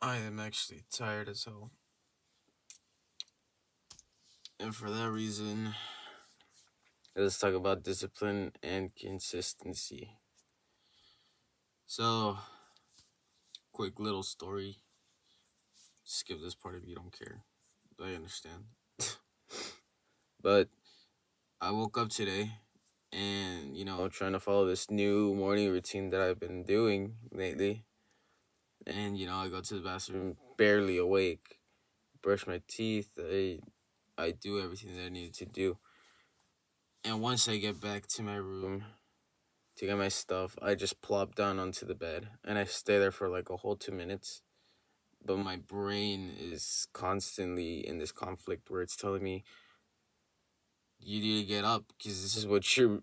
I am actually tired as hell. And for that reason, let's talk about discipline and consistency. So, quick little story. Skip this part if you don't care. I understand. But I woke up today and, trying to follow this new morning routine that I've been doing lately. And, I go to the bathroom barely awake, brush my teeth, I do everything that I needed to do. And once I get back to my room to get my stuff, I just plop down onto the bed and I stay there for like a whole 2 minutes. But my brain is constantly in this conflict where it's telling me you need to get up because this is what you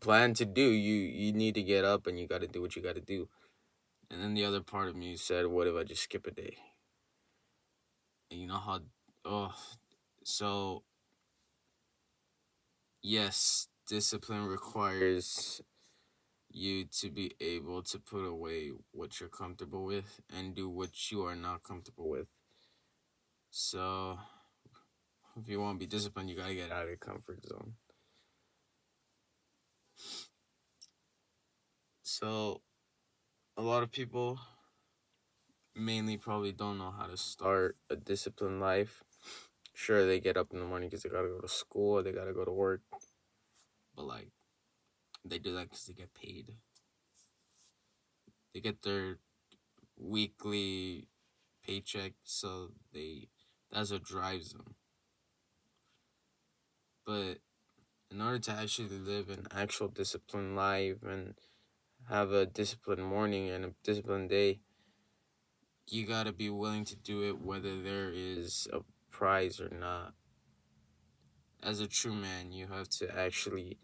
plan to do. You need to get up and you got to do what you got to do. And then the other part of me said, "What if I just skip a day?" And you know how, oh, so yes, discipline requires you to be able to put away what you're comfortable with and do what you are not comfortable with. So, if you want to be disciplined, you gotta get out of your comfort zone. So, a lot of people mainly probably don't know how to start a disciplined life. Sure, they get up in the morning because they gotta go to school, or they gotta go to work, but like, they do that because they get paid. They get their weekly paycheck, so that's what drives them. But in order to actually live an actual disciplined life and have a disciplined morning and a disciplined day, you gotta be willing to do it whether there is a prize or not. As a true man, you have to actually,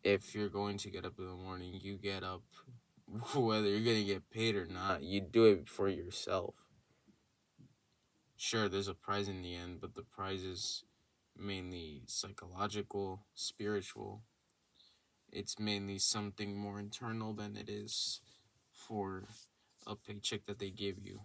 if you're going to get up in the morning, you get up whether you're gonna get paid or not. You do it for yourself. Sure, there's a prize in the end, but the prize is mainly psychological, spiritual. It's mainly something more internal than it is for a paycheck that they give you.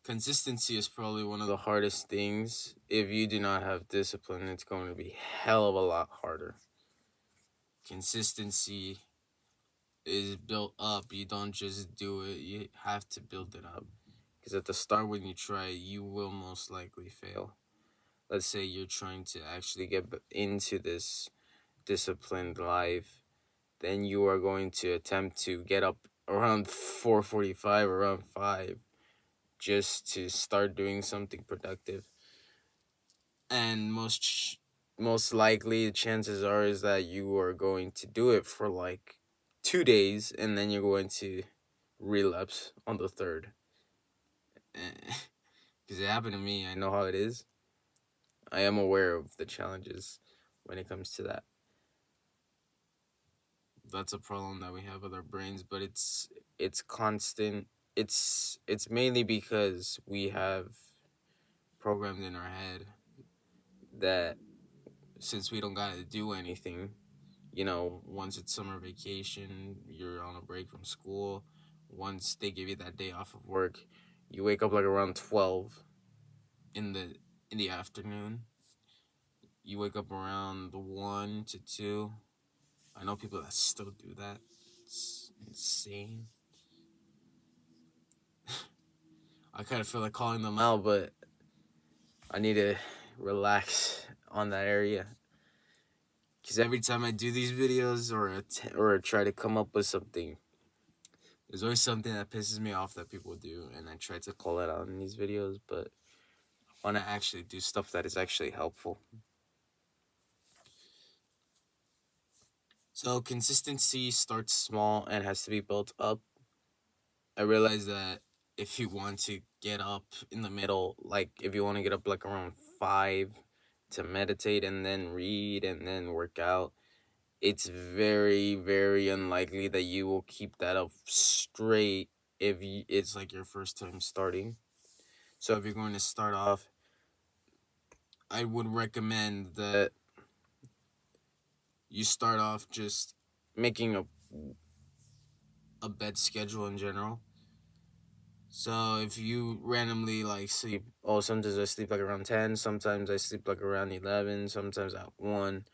Consistency is probably one of the hardest things. If you do not have discipline, it's going to be hell of a lot harder. Consistency is built up. You don't just do it, you have to build it up. Because at the start, when you try, you will most likely fail. Let's say you're trying to actually get into this disciplined life, then you are going to attempt to get up around 4:45, around 5, just to start doing something productive. And most likely the chances are is that you are going to do it for like 2 days and then you're going to relapse on the third. Because it happened to me. I know how it is. I am aware of the challenges when it comes to that. That's a problem that we have with our brains, but it's constant. It's mainly because we have programmed in our head that since we don't gotta do anything, once it's summer vacation, you're on a break from school. Once they give you that day off of work, you wake up like around 12 in the afternoon. You wake up around 1 to 2. I know people that still do that. It's insane. I kind of feel like calling them out, but I need to relax on that area. Because every time I do these videos or try to come up with something, there's always something that pisses me off that people do, and I try to call it out in these videos, but I want to actually do stuff that is actually helpful. So consistency starts small and has to be built up. I realize that if you want to get up in the middle, like if you want to get up like around 5 to meditate and then read and then work out, it's very, very unlikely that you will keep that up straight if it's like your first time starting. So if you're going to start off, I would recommend that you start off just making a a bed schedule in general. So if you randomly like sleep, oh, sometimes I sleep like around 10, sometimes I sleep like around 11, sometimes at 1.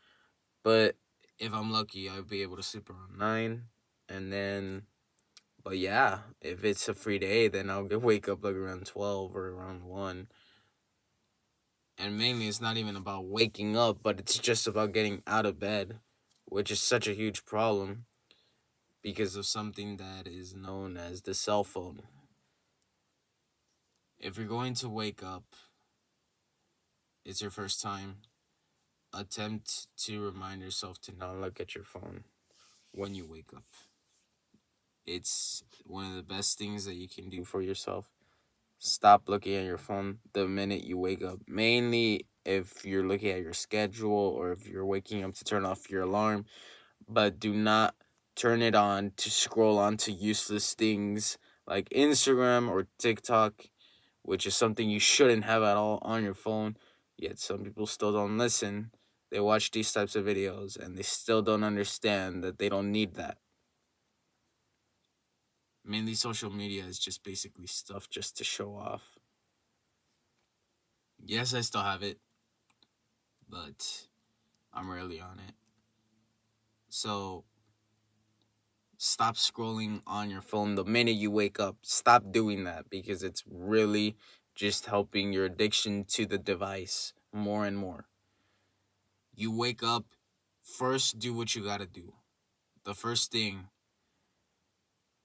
But if I'm lucky, I'll be able to sleep around 9. And then, but yeah, if it's a free day, then I'll wake up like around 12 or around 1. And mainly, it's not even about waking up, but it's just about getting out of bed, which is such a huge problem because of something that is known as the cell phone. If you're going to wake up, it's your first time, attempt to remind yourself to not look at your phone when you wake up. It's one of the best things that you can do for yourself. Stop looking at your phone the minute you wake up. Mainly if you're looking at your schedule or if you're waking up to turn off your alarm, but do not turn it on to scroll onto useless things like Instagram or TikTok, which is something you shouldn't have at all on your phone. Yet some people still don't listen. They watch these types of videos and they still don't understand that they don't need that. Mainly social media is just basically stuff just to show off. Yes, I still have it, but I'm rarely on it. So stop scrolling on your phone the minute you wake up. Stop doing that because it's really just helping your addiction to the device more and more. You wake up, first do what you gotta do. The first thing,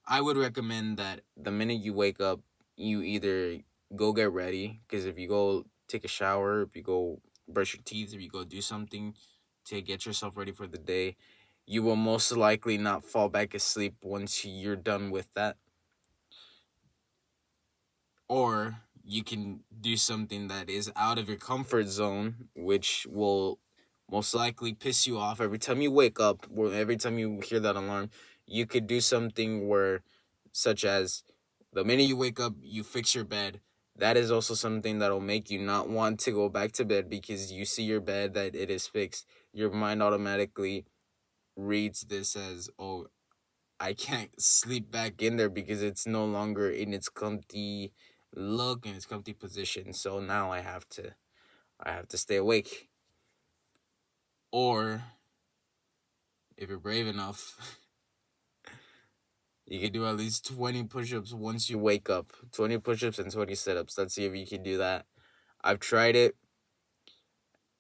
I would recommend that the minute you wake up, you either go get ready, because if you go take a shower, if you go brush your teeth, if you go do something to get yourself ready for the day, you will most likely not fall back asleep once you're done with that. Or you can do something that is out of your comfort zone, which will most likely piss you off every time you wake up, or every time you hear that alarm. You could do something where, such as, the minute you wake up, you fix your bed. That is also something that'll make you not want to go back to bed because you see your bed that it is fixed. Your mind automatically reads this as, oh, I can't sleep back in there because it's no longer in its comfy look and its comfy position. So now I have to stay awake. Or if you're brave enough, you can do at least 20 push-ups once you wake up. 20 push-ups and 20 sit-ups. Let's see if you can do that. I've tried it.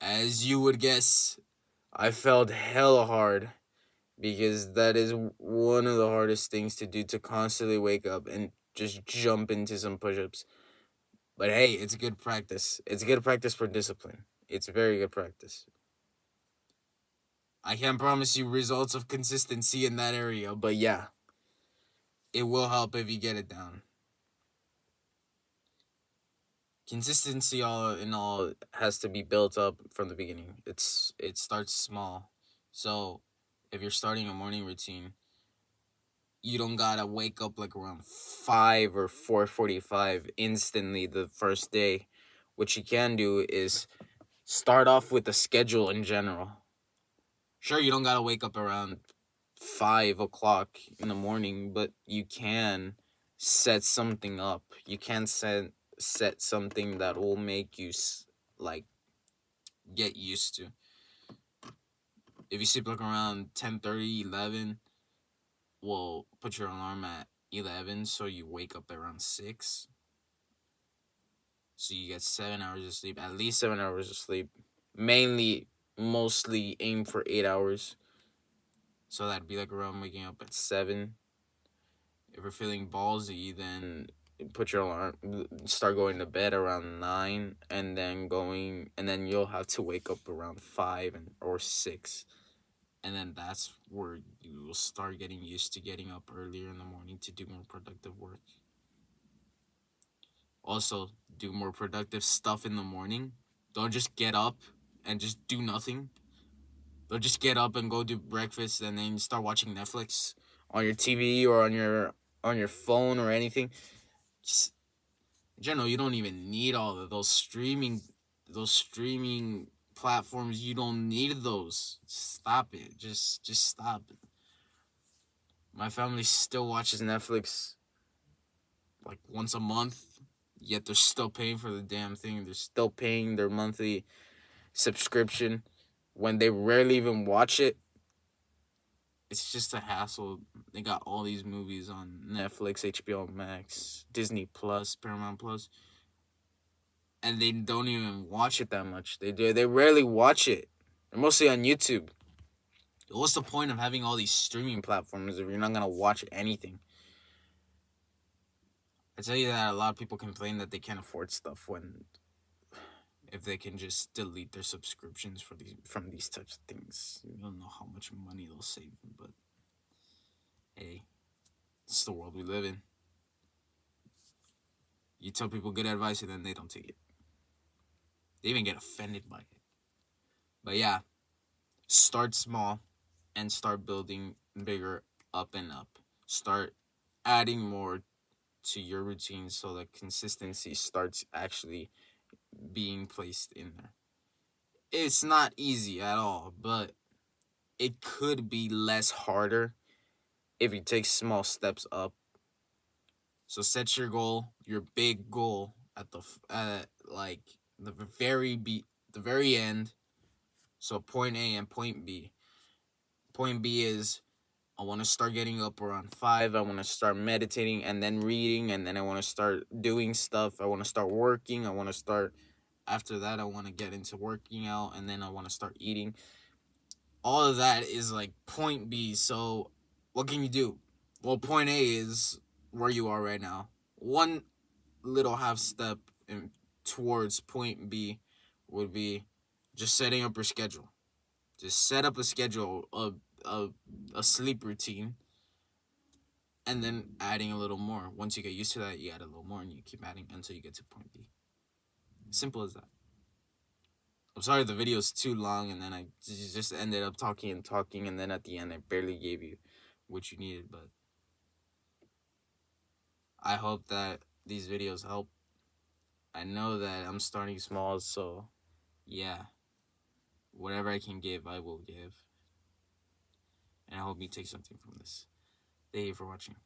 As you would guess, I felt hella hard because that is one of the hardest things to do, to constantly wake up and just jump into some push-ups. But hey, it's good practice. It's good practice for discipline. It's very good practice. I can't promise you results of consistency in that area, but yeah, it will help if you get it down. Consistency, all in all, has to be built up from the beginning. It starts small. So if you're starting a morning routine, you don't gotta wake up like around 5 or 4:45 instantly the first day. What you can do is start off with a schedule in general. Sure, you don't gotta wake up around 5 o'clock in the morning, but you can set something up. You can set something that will make you like get used to. If you sleep like around 10:30, 11, well, put your alarm at 11 so you wake up around 6. So you get 7 hours of sleep, at least 7 hours of sleep. Mostly aim for 8 hours. So that'd be like around waking up at 7. If you're feeling ballsy, then put your alarm, start going to bed around 9, and then you'll have to wake up around 5 or 6. And then that's where you will start getting used to getting up earlier in the morning to do more productive work. Also, do more productive stuff in the morning. Don't just get up and just do nothing. Don't just get up and go do breakfast and then start watching Netflix on your TV or on your phone or anything. Just, in general, you don't even need all of those streaming platforms. You don't need those. Stop it. Just stop it. My family still watches Netflix like once a month, yet they're still paying for the damn thing. They're still paying their monthly subscription when they rarely even watch it. It's just a hassle. They got all these movies on Netflix, HBO Max, Disney Plus, Paramount Plus, and they don't even watch it that much. They rarely watch it. They're mostly on YouTube. What's the point of having all these streaming platforms if you're not gonna watch anything? I tell you that a lot of people complain that they can't afford stuff when if they can just delete their subscriptions from these types of things. You don't know how much money they'll save, but hey, it's the world we live in. You tell people good advice and then they don't take it. They even get offended by it. But yeah, start small and start building bigger up and up. Start adding more to your routine so that consistency starts actually being placed in there. It's not easy at all, but it could be less harder if you take small steps up. So set your goal, your big goal at like the very end. So point A and point B. Point B is I want to start getting up around 5. I want to start meditating and then reading, and then I want to start doing stuff. I want to start working. I want to start after that. I want to get into working out, and then I want to start eating. All of that is like point B. So what can you do? Well, point A is where you are right now. One little half step towards point B would be just setting up your schedule. Just set up a schedule, a sleep routine, and then adding a little more. Once you get used to that, you add a little more, and you keep adding until you get to point B. Simple as that. I'm sorry the video is too long, and then I just ended up talking, and then at the end I barely gave you what you needed, but I hope that these videos help. I know that I'm starting small, so yeah, whatever I can give, I will give. And I hope you take something from this. Thank you for watching.